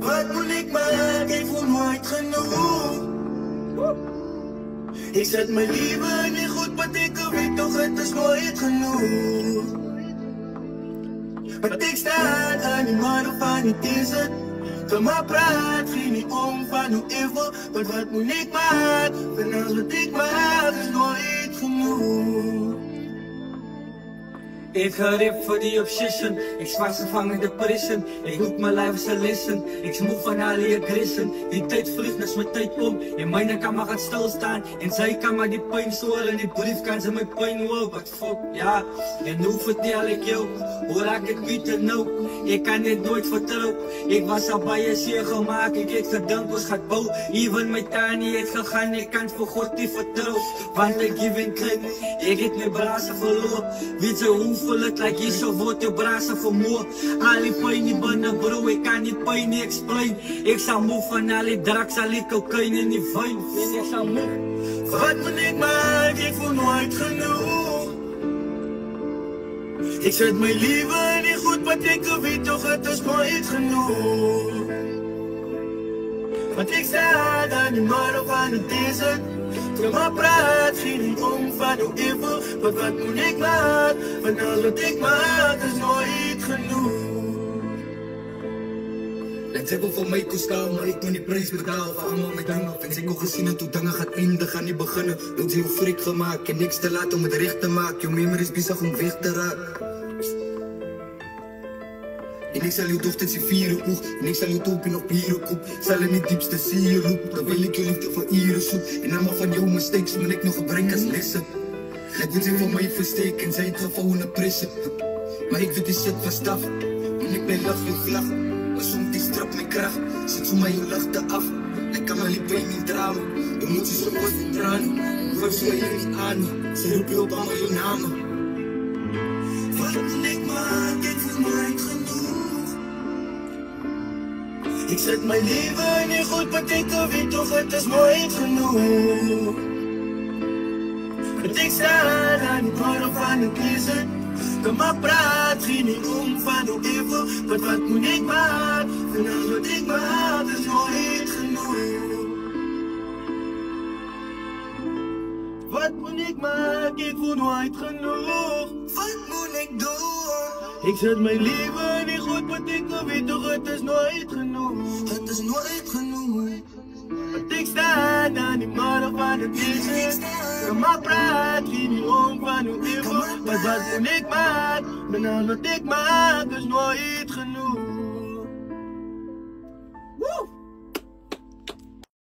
Wat moet ik maken, ik voel nooit genoeg. Ik zet mijn leven niet goed, maar ik weet toch het is nooit genoeg. Maar ik sta aan die man of aan die deze. Kom maar praat, ging niet om van hoe even. Maar wat moet ik maken, van alles wat ik maak is nooit genoeg. Ik ga rip voor die obsession. Ik zwaar gevangen in de prison. Ik hoek mijn lijf als een listen. Ik smoel van al die aggression. Die tijd vliegt als mijn tijd om. In mijn kamer gaat stilstaan. En zij kan maar die pijn storen. En die brief kan ze mijn pijn ook. Wat fuck, ja. En hoe vertel ik jou? Hoe raak ik weten nou? Ik kan dit nooit vertrouwen. Ik was al bij je zeer gemaakt. Ik heb gedankt, was gaat bouwen. Even mijn tuin heeft gegaan. Ik kan voor God die vertrouwen. Want ik geef in kring. Ik heb mijn brazen verloren. Weet je hoe? Voel het like je zo wordt je brazen vermoord. Al die pijn niet binnen bro, ik kan die pijn niet explain. Ik zal moe van al die drugs, al die cocaïne en die fijn. Ik zal moe. Wat moet ik maken, ik voel nooit genoeg. Ik zet mijn leven niet goed, maar ik weet toch het is nooit genoeg. Want ik sta aan die man of aan het desert. Kom maar praat, geen niet om van hoe even. Maar wat moet ik maken, van alles wat ik maak is nooit genoeg. Het zeggen voor mij kost staan, maar ik moet die prijs betalen voor allemaal mijn dingen. En ik al gezien het hoe dingen gaat eindigen, gaan niet beginnen. Doet heel frik gemaakt, en niks te laat om het recht te maken. Je memory is bezig om weg te raken. En ik zal je dochter zien vieren koeg. En ik zal je topen op hier koep. Zal in het diepste zie je roep. Dan wil ik je liefde voor ieren zoek. En allemaal van jouw mistakes moet ik nog gebruiken als lessen. Het moet zich voor mij versteken en zijn het gevouwen pressen. Maar ik weet die shit van staf. En ik ben lach, je lach. Maar soms die strap mijn kracht. Zit voor mij je lachte af. Ik kan maar die pijn niet dramen. Emoties zo was die tranen. Gooi ze je niet aan. Ze roep je op allemaal je namen. Wat moet ik maken, ik voel nooit genoeg. Ik zet mijn leven niet goed, maar ik weet toch het is nooit genoeg. Want ik sta aan die man of aan het kiezen. Kom maar praat, geen niet om van hoe even. Want wat moet ik maken, van alles wat ik maak is nooit genoeg. Wat moet ik maken, ik voel nooit genoeg. Wat moet ik doen? Ik zet mijn leven niet goed, maar ik weet toch het is nooit genoeg. Het is nooit genoeg. Want ik sta aan die man of aan het kiezen. Kom maar praat, geen niet om van hoe even. Maar wat moet ik maken, van alles wat ik maak is nooit genoeg.